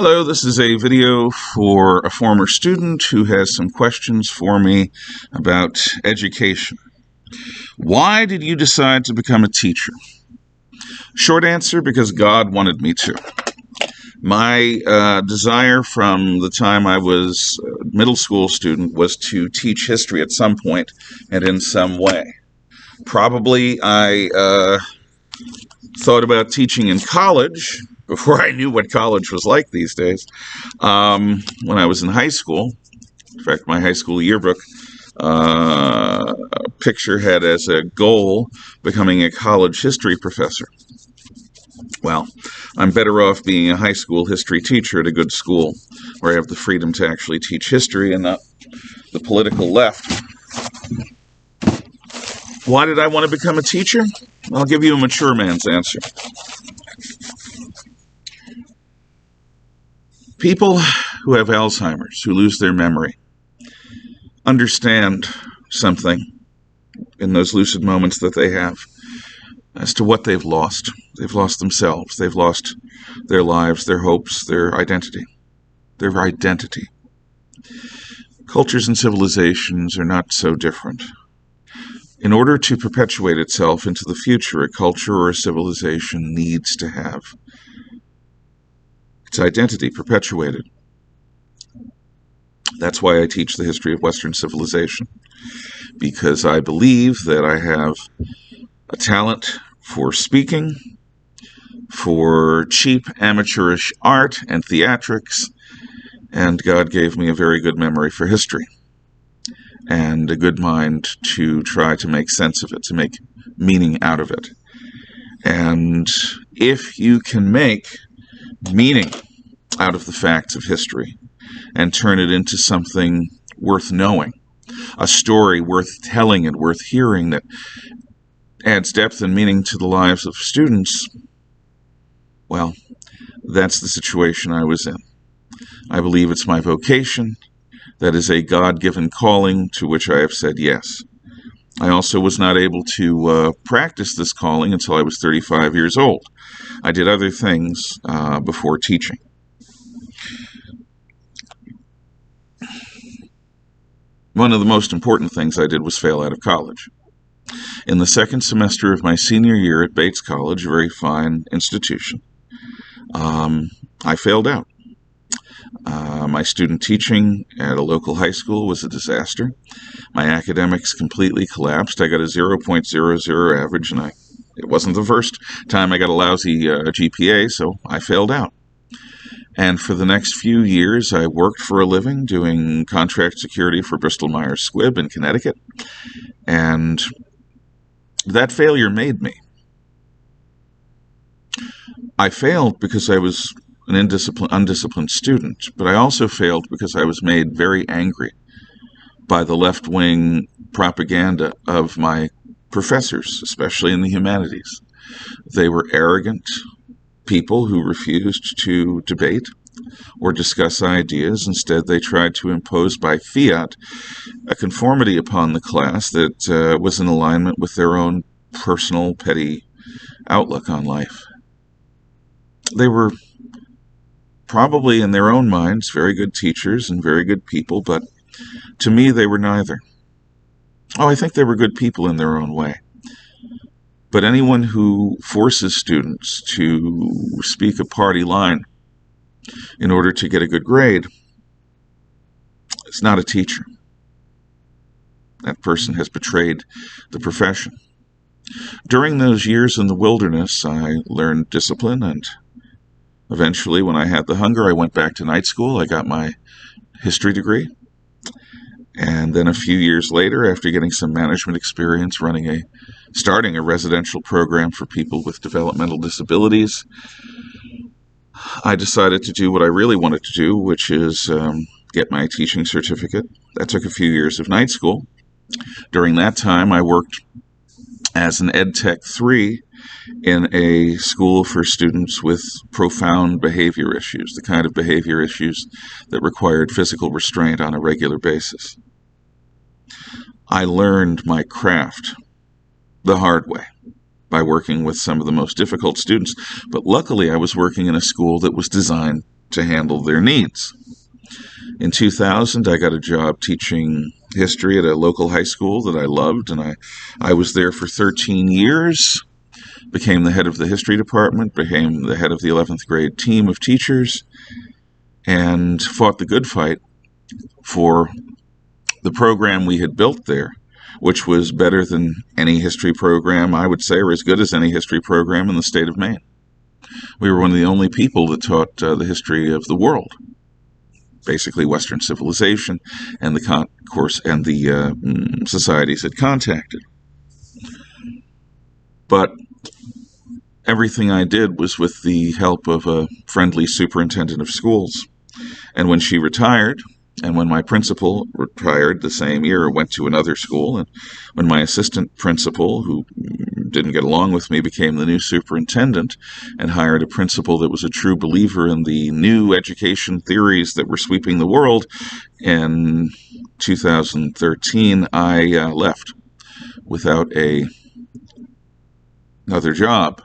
Hello, this is a video for a former student who has some questions for me about education. Why did you decide to become a teacher? Short answer, because God wanted me to. My desire from the time I was a middle school student was to teach history at some point and in some way. Probably I thought about teaching in college before I knew what college was like these days. When I was in high school, in fact, my high school yearbook picture had as a goal becoming a college history professor. Well, I'm better off being a high school history teacher at a good school where I have the freedom to actually teach history and not the political left. Why did I want to become a teacher? I'll give you a mature man's answer. People who have Alzheimer's, who lose their memory, understand something in those lucid moments that they have as to what they've lost. They've lost themselves. They've lost their lives, their hopes, their identity. Their identity. Cultures and civilizations are not so different. In order to perpetuate itself into the future, a culture or a civilization needs to have its identity perpetuated. That's why I teach the history of Western civilization, because I believe that I have a talent for speaking, for cheap amateurish art and theatrics, and God gave me a very good memory for history and a good mind to try to make sense of it, to make meaning out of it. And if you can make meaning out of the facts of history and turn it into something worth knowing, a story worth telling and worth hearing that adds depth and meaning to the lives of students, well, that's the situation I was in. I believe it's my vocation. That is a God-given calling to which I have said yes. I also was not able to practice this calling until I was 35 years old. I did other things before teaching. One of the most important things I did was fail out of college. In the second semester of my senior year at Bates College, a very fine institution, I failed out. My student teaching at a local high school was a disaster. My academics completely collapsed. I got a 0.00 average, and it wasn't the first time I got a lousy GPA, so I failed out. And for the next few years, I worked for a living doing contract security for Bristol-Myers Squibb in Connecticut. And that failure made me. I failed because I was an undisciplined student, but I also failed because I was made very angry by the left-wing propaganda of my professors, especially in the humanities. They were arrogant people who refused to debate or discuss ideas. Instead, they tried to impose by fiat a conformity upon the class that was in alignment with their own personal, petty outlook on life. They were probably in their own minds very good teachers and very good people, but to me they were neither. Oh, I think they were good people in their own way. But anyone who forces students to speak a party line in order to get a good grade is not a teacher. That person has betrayed the profession. During those years in the wilderness, I learned discipline, and eventually, when I had the hunger, I went back to night school. I got my history degree. And then a few years later, after getting some management experience starting a residential program for people with developmental disabilities, I decided to do what I really wanted to do, which is get my teaching certificate. That took a few years of night school. During that time, I worked as an Ed Tech 3 in a school for students with profound behavior issues, the kind of behavior issues that required physical restraint on a regular basis. I learned my craft the hard way by working with some of the most difficult students, but luckily I was working in a school that was designed to handle their needs. In 2000, I got a job teaching history at a local high school that I loved, and I was there for 13 years, became the head of the history department, became the head of the 11th grade team of teachers, and fought the good fight for the program we had built there, which was better than any history program, I would say, or as good as any history program in the state of Maine. We were one of the only people that taught the history of the world, basically Western civilization, and the course and the societies it contacted. But everything I did was with the help of a friendly superintendent of schools. And when she retired, and when my principal retired the same year, went to another school, and when my assistant principal, who didn't get along with me, became the new superintendent and hired a principal that was a true believer in the new education theories that were sweeping the world, in 2013, I left without another job.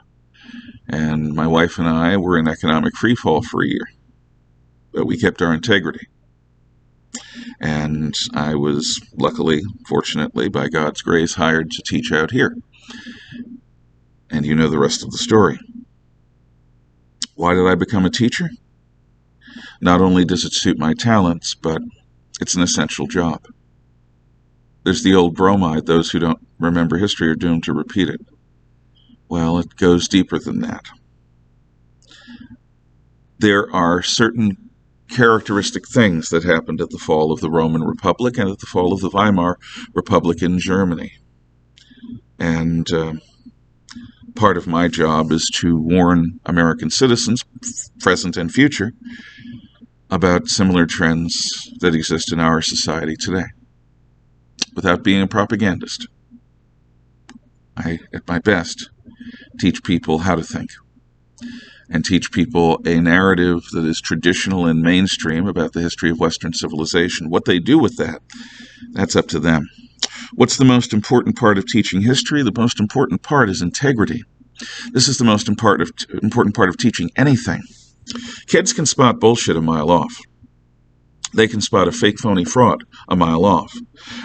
And my wife and I were in economic freefall for a year. But we kept our integrity. And I was luckily, fortunately, by God's grace, hired to teach out here. And you know the rest of the story. Why did I become a teacher? Not only does it suit my talents, but it's an essential job. There's the old bromide, those who don't remember history are doomed to repeat it. Well, it goes deeper than that. There are certain characteristic things that happened at the fall of the Roman Republic and at the fall of the Weimar Republic in Germany. And part of my job is to warn American citizens, present and future, about similar trends that exist in our society today, without being a propagandist. I, at my best, teach people how to think, and teach people a narrative that is traditional and mainstream about the history of Western civilization. What they do with that, that's up to them. What's the most important part of teaching history? The most important part is integrity. This is the most important part of teaching anything. Kids can spot bullshit a mile off. They can spot a fake, phony fraud a mile off.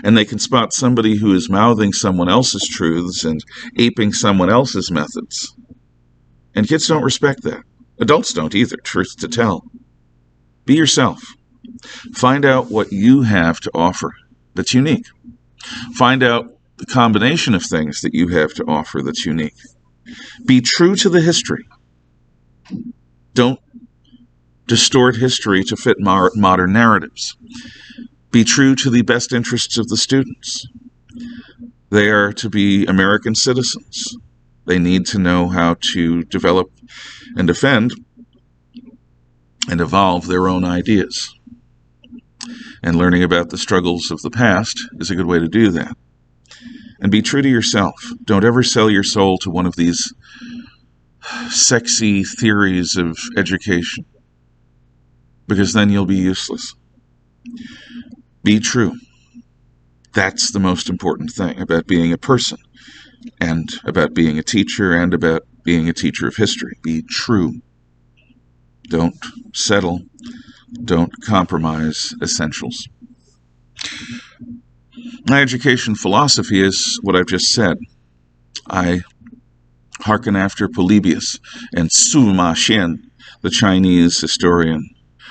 And they can spot somebody who is mouthing someone else's truths and aping someone else's methods. And kids don't respect that. Adults don't either, truth to tell. Be yourself. Find out what you have to offer that's unique. Find out the combination of things that you have to offer that's unique. Be true to the history. Don't distort history to fit modern narratives. Be true to the best interests of the students. They are to be American citizens. They need to know how to develop and defend and evolve their own ideas. And learning about the struggles of the past is a good way to do that. And be true to yourself. Don't ever sell your soul to one of these sexy theories of education, because then you'll be useless. Be true. That's the most important thing about being a person, and about being a teacher, and about being a teacher of history. Be true. Don't settle. Don't compromise essentials. My education philosophy is what I've just said. I hearken after Polybius and Sima Xian, the Chinese historian.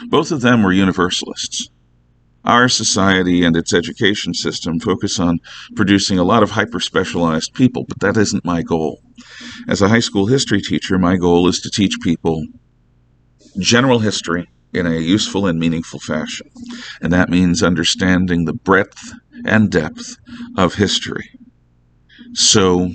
Both of them were universalists. Our society and its education system focus on producing a lot of hyper-specialized people, but that isn't my goal. As a high school history teacher, my goal is to teach people general history in a useful and meaningful fashion. And that means understanding the breadth and depth of history. So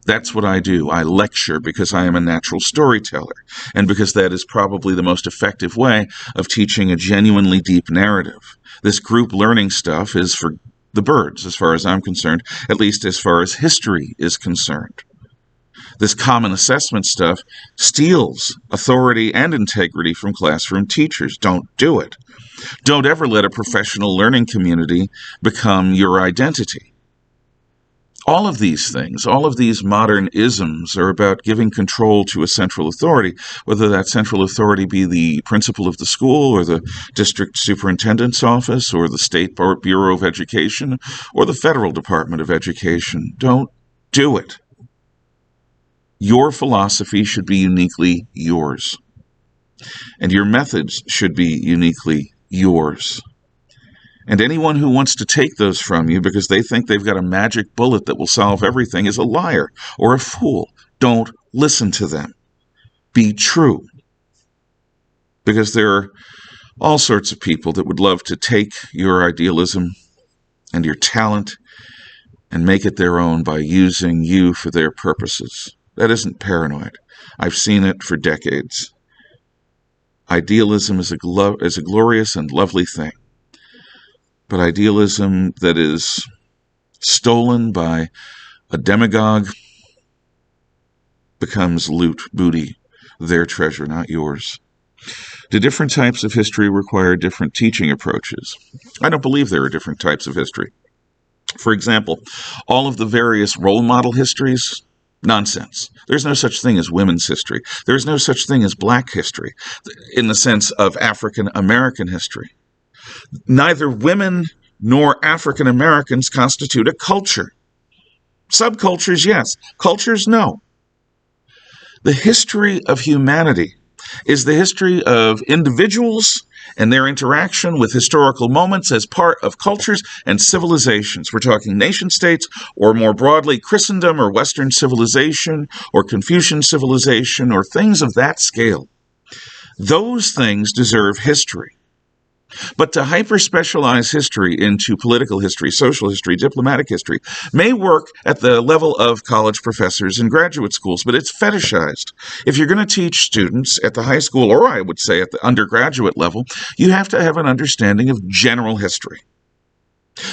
that's what I do. I lecture because I am a natural storyteller, and because that is probably the most effective way of teaching a genuinely deep narrative. This group learning stuff is for the birds, as far as I'm concerned, at least as far as history is concerned. This common assessment stuff steals authority and integrity from classroom teachers. Don't do it. Don't ever let a professional learning community become your identity. All of these things, all of these modern isms are about giving control to a central authority, whether that central authority be the principal of the school or the district superintendent's office or the State Bureau of Education or the Federal Department of Education. Don't do it. Your philosophy should be uniquely yours, and your methods should be uniquely yours. And anyone who wants to take those from you because they think they've got a magic bullet that will solve everything is a liar or a fool. Don't listen to them. Be true. Because there are all sorts of people that would love to take your idealism and your talent and make it their own by using you for their purposes. That isn't paranoid. I've seen it for decades. Idealism is a glorious and lovely thing. But idealism that is stolen by a demagogue becomes loot, booty, their treasure, not yours. Do different types of history require different teaching approaches? I don't believe there are different types of history. For example, all of the various role model histories, nonsense. There's no such thing as women's history. There's no such thing as black history in the sense of African American history. Neither women nor African Americans constitute a culture. Subcultures, yes. Cultures, no. The history of humanity is the history of individuals and their interaction with historical moments as part of cultures and civilizations. We're talking nation states, or more broadly, Christendom or Western civilization or Confucian civilization or things of that scale. Those things deserve history. But to hyper-specialize history into political history, social history, diplomatic history may work at the level of college professors and graduate schools, but it's fetishized. If you're going to teach students at the high school, or I would say at the undergraduate level, you have to have an understanding of general history.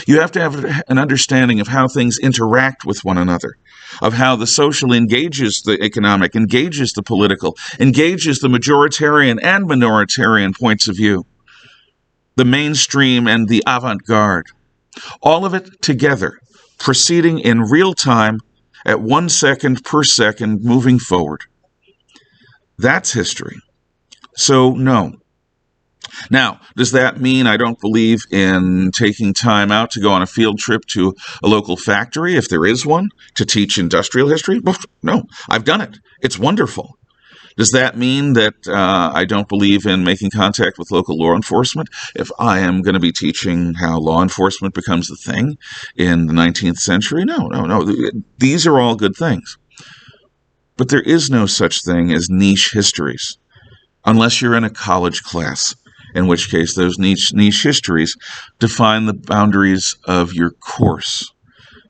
You have to have an understanding of how things interact with one another, of how the social engages the economic, engages the political, engages the majoritarian and minoritarian points of view, the mainstream and the avant-garde, all of it together, proceeding in real time at 1 second per second, moving forward. That's history. So, no. Now, does that mean I don't believe in taking time out to go on a field trip to a local factory, if there is one, to teach industrial history? No, I've done it. It's wonderful. Does that mean that I don't believe in making contact with local law enforcement? If I am going to be teaching how law enforcement becomes the thing in the 19th century? No. These are all good things. But there is no such thing as niche histories, unless you're in a college class, in which case those niche histories define the boundaries of your course.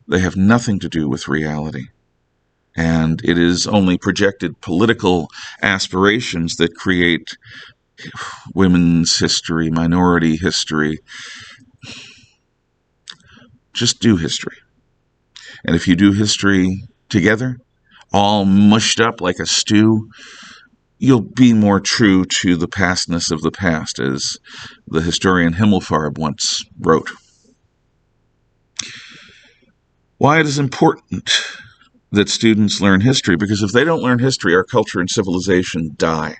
They have nothing to do with reality. And it is only projected political aspirations that create women's history, minority history. Just do history. And if you do history together, all mushed up like a stew, you'll be more true to the pastness of the past, as the historian Himmelfarb once wrote. Why it is important that students learn history, because if they don't learn history, our culture and civilization die.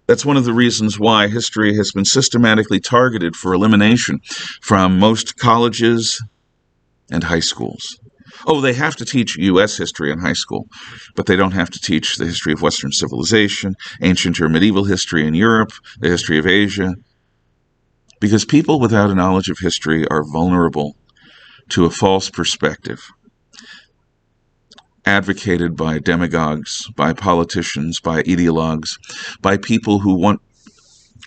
That's one of the reasons why history has been systematically targeted for elimination from most colleges and high schools. Oh, they have to teach U.S. history in high school, but they don't have to teach the history of Western civilization, ancient or medieval history in Europe, the history of Asia, because people without a knowledge of history are vulnerable to a false perspective advocated by demagogues, by politicians, by ideologues, by people who want,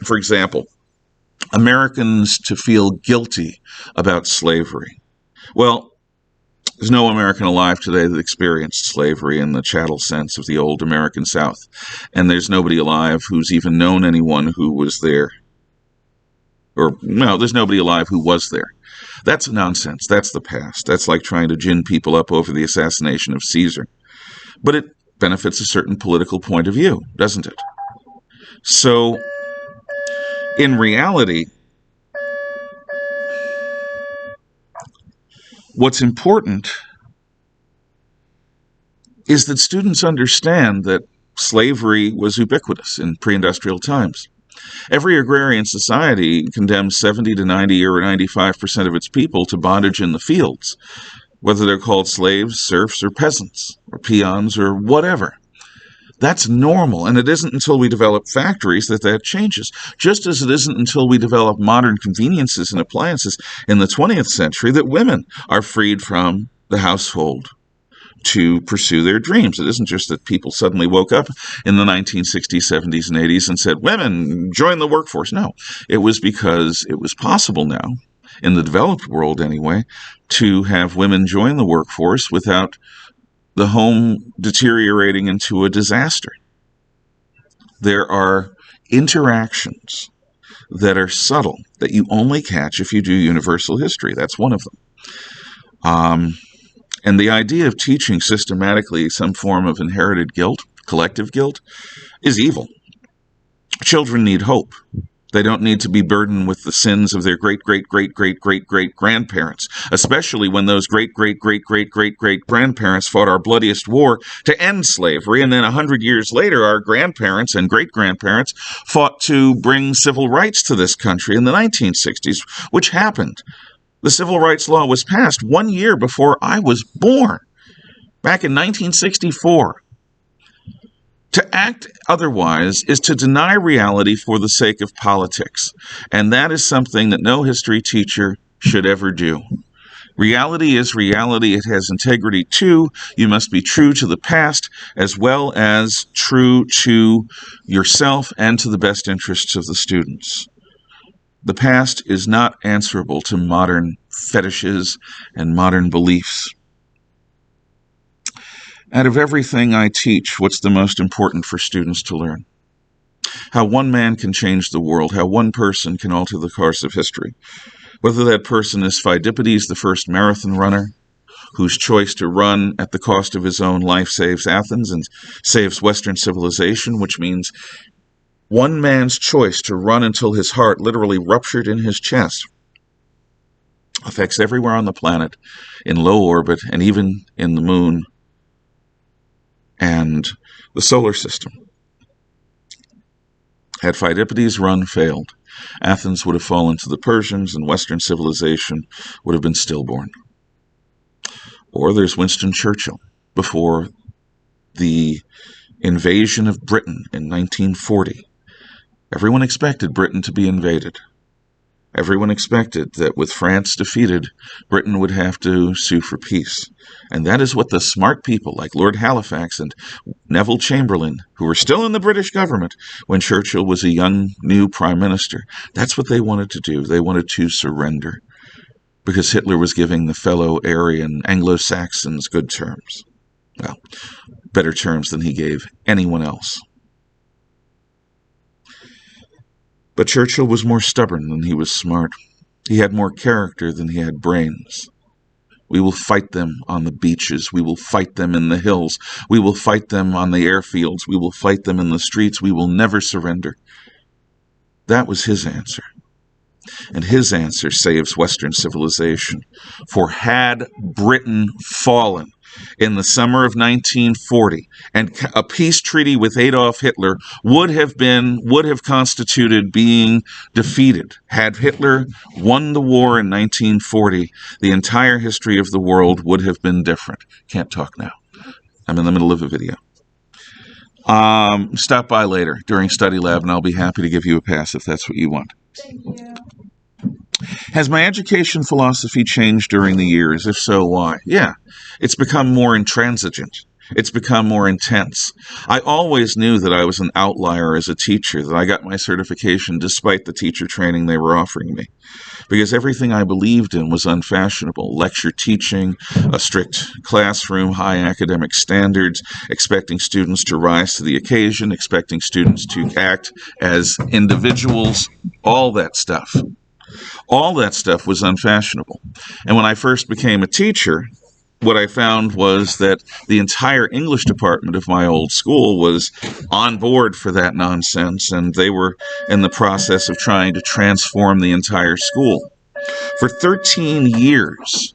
for example, Americans to feel guilty about slavery. Well, there's no American alive today that experienced slavery in the chattel sense of the old American South. And there's nobody alive who's even known anyone who was there. Or, no, there's nobody alive who was there. That's nonsense. That's the past. That's like trying to gin people up over the assassination of Caesar. But it benefits a certain political point of view, doesn't it? So, in reality, what's important is that students understand that slavery was ubiquitous in pre-industrial times. Every agrarian society condemns 70 to 90 or 95% of its people to bondage in the fields, whether they're called slaves, serfs, or peasants, or peons, or whatever. That's normal, and it isn't until we develop factories that changes. Just as it isn't until we develop modern conveniences and appliances in the 20th century that women are freed from the household to pursue their dreams. It isn't just that people suddenly woke up in the 1960s, 70s, and 80s and said, women, join the workforce. No, it was because it was possible now, in the developed world anyway, to have women join the workforce without the home deteriorating into a disaster. There are interactions that are subtle that you only catch if you do universal history. That's one of them. And the idea of teaching systematically some form of inherited guilt, collective guilt, is evil. Children need hope. They don't need to be burdened with the sins of their great-great-great-great-great-great-grandparents, especially when those great-great-great-great-great-great-grandparents fought our bloodiest war to end slavery, and then 100 years later, our grandparents and great-grandparents fought to bring civil rights to this country in the 1960s, which happened. The Civil Rights Law was passed 1 year before I was born, back in 1964. To act otherwise is to deny reality for the sake of politics, and that is something that no history teacher should ever do. Reality is reality. It has integrity too. You must be true to the past as well as true to yourself and to the best interests of the students. The past is not answerable to modern fetishes and modern beliefs. Out of everything I teach, what's the most important for students to learn? How one man can change the world, how one person can alter the course of history. Whether that person is Pheidippides, the first marathon runner, whose choice to run at the cost of his own life saves Athens and saves Western civilization, which means one man's choice to run until his heart literally ruptured in his chest affects everywhere on the planet, in low orbit, and even in the moon and the solar system. Had Pheidippides' run failed, Athens would have fallen to the Persians and Western civilization would have been stillborn. Or there's Winston Churchill, before the invasion of Britain in 1940. Everyone expected Britain to be invaded. Everyone expected that with France defeated, Britain would have to sue for peace. And that is what the smart people like Lord Halifax and Neville Chamberlain, who were still in the British government when Churchill was a young, new prime minister, that's what they wanted to do. They wanted to surrender because Hitler was giving the fellow Aryan Anglo-Saxons good terms. Well, better terms than he gave anyone else. But Churchill was more stubborn than he was smart. He had more character than he had brains. We will fight them on the beaches. We will fight them in the hills. We will fight them on the airfields. We will fight them in the streets. We will never surrender. That was his answer. And his answer saves Western civilization. For had Britain fallen in the summer of 1940, and a peace treaty with Adolf Hitler would have constituted being defeated. Had Hitler won the war in 1940, the entire history of the world would have been different. Can't talk now. I'm in the middle of a video. Stop by later during study lab, and I'll be happy to give you a pass if that's what you want. Thank you. Has my education philosophy changed during the years? If so, why? Yeah, it's become more intransigent. It's become more intense. I always knew that I was an outlier as a teacher, that I got my certification despite the teacher training they were offering me, because everything I believed in was unfashionable. Lecture teaching, a strict classroom, high academic standards, expecting students to rise to the occasion, expecting students to act as individuals, all that stuff. All that stuff was unfashionable. And when I first became a teacher, what I found was that the entire English department of my old school was on board for that nonsense, and they were in the process of trying to transform the entire school. For 13 years,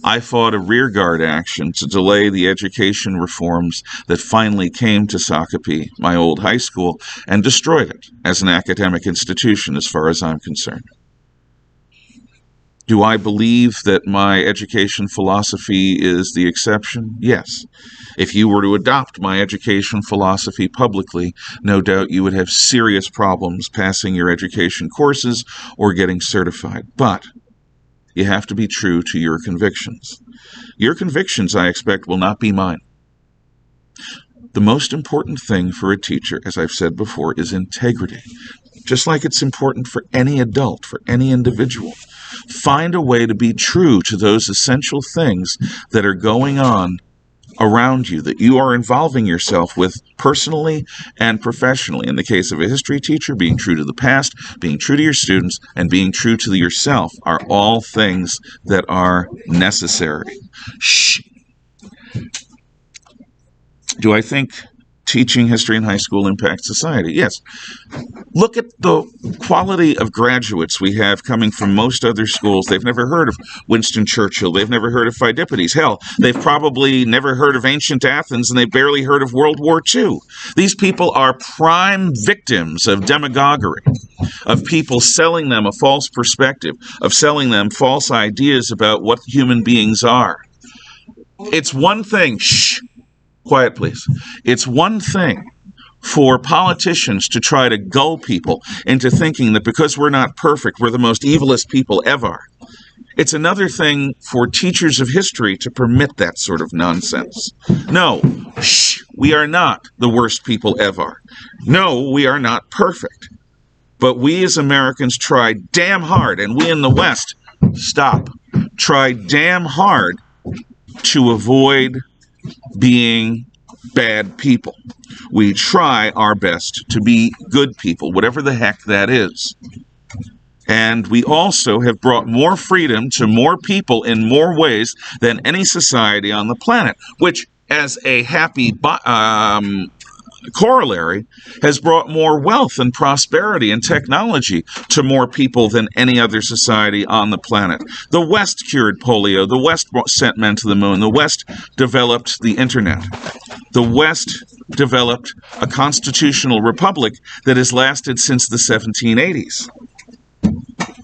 I fought a rearguard action to delay the education reforms that finally came to Shakopee, my old high school, and destroyed it as an academic institution as far as I'm concerned. Do I believe that my education philosophy is the exception? Yes. If you were to adopt my education philosophy publicly, no doubt you would have serious problems passing your education courses or getting certified. But you have to be true to your convictions. Your convictions, I expect, will not be mine. The most important thing for a teacher, as I've said before, is integrity. Just like it's important for any adult, for any individual. Find a way to be true to those essential things that are going on around you, that you are involving yourself with personally and professionally. In the case of a history teacher, being true to the past, being true to your students, and being true to yourself are all things that are necessary. Shh. Do I think teaching history in high school impacts society? Yes. Look at the quality of graduates we have coming from most other schools. They've never heard of Winston Churchill. They've never heard of Pheidippides. Hell, they've probably never heard of ancient Athens, and they've barely heard of World War II. These people are prime victims of demagoguery, of people selling them a false perspective, of selling them false ideas about what human beings are. It's one thing, shh, quiet please. It's one thing for politicians to try to gull people into thinking that because we're not perfect, we're the most evilest people ever. It's another thing for teachers of history to permit that sort of nonsense. No, shh, we are not the worst people ever. No, we are not perfect. But we as Americans try damn hard, and we in the West, try damn hard to avoid being bad people. We try our best to be good people, whatever the heck that is. And we also have brought more freedom to more people in more ways than any society on the planet, which, as a happy corollary, has brought more wealth and prosperity and technology to more people than any other society on the planet. The West cured polio. The West sent men to the moon. The West developed the internet. The West developed a constitutional republic that has lasted since the 1780s.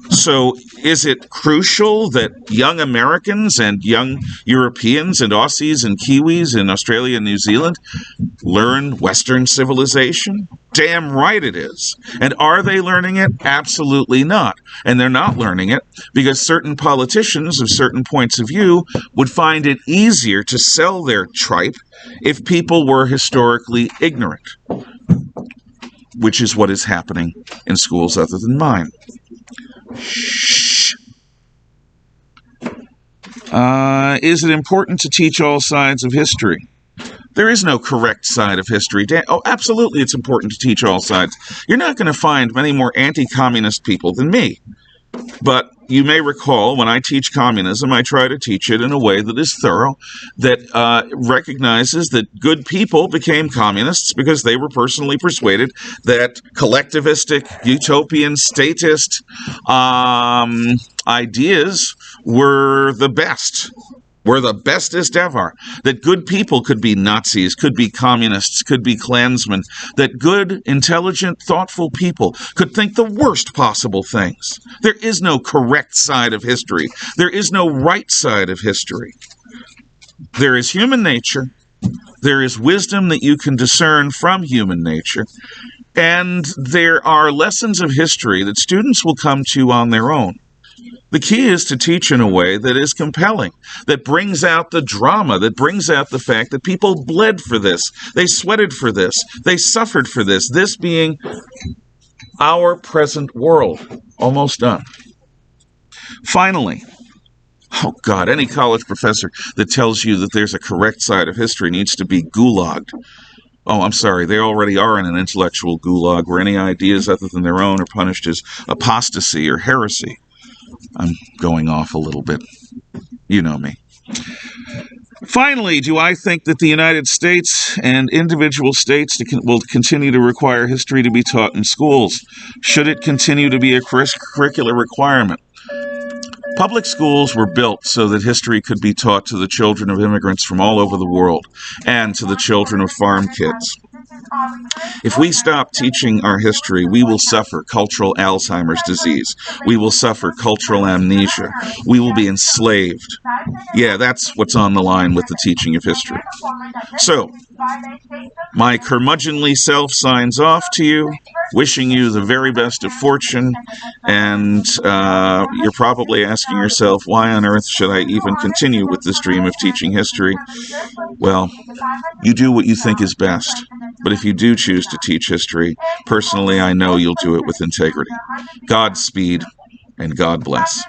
So is it crucial that young Americans and young Europeans and Aussies and Kiwis in Australia and New Zealand learn Western civilization? Damn right it is. And are they learning it? Absolutely not. And they're not learning it because certain politicians of certain points of view would find it easier to sell their tripe if people were historically ignorant, which is what is happening in schools other than mine. Shh. Is it important to teach all sides of history? There is no correct side of history. Oh, absolutely it's important to teach all sides. You're not going to find many more anti-communist people than me. But you may recall when I teach communism, I try to teach it in a way that is thorough, that recognizes that good people became communists because they were personally persuaded that collectivistic, utopian, statist ideas were the best. Were the bestest ever. That good people could be Nazis, could be communists, could be Klansmen. That good, intelligent, thoughtful people could think the worst possible things. There is no correct side of history. There is no right side of history. There is human nature. There is wisdom that you can discern from human nature. And there are lessons of history that students will come to on their own. The key is to teach in a way that is compelling, that brings out the drama, that brings out the fact that people bled for this, they sweated for this, they suffered for this being our present world. Almost done. Finally, oh God, any college professor that tells you that there's a correct side of history needs to be gulagged. Oh, I'm sorry, they already are in an intellectual gulag where any ideas other than their own are punished as apostasy or heresy. I'm going off a little bit. You know me. Finally, do I think that the United States and individual states will continue to require history to be taught in schools? Should it continue to be a curricular requirement? Public schools were built so that history could be taught to the children of immigrants from all over the world and to the children of farm kids. If we stop teaching our history, we will suffer cultural Alzheimer's disease. We will suffer cultural amnesia. We will be enslaved. Yeah, that's what's on the line with the teaching of history. So, my curmudgeonly self signs off to you, wishing you the very best of fortune, and you're probably asking yourself, why on earth should I even continue with this dream of teaching history? Well, you do what you think is best. But if you do choose to teach history, personally, I know you'll do it with integrity. Godspeed, and God bless.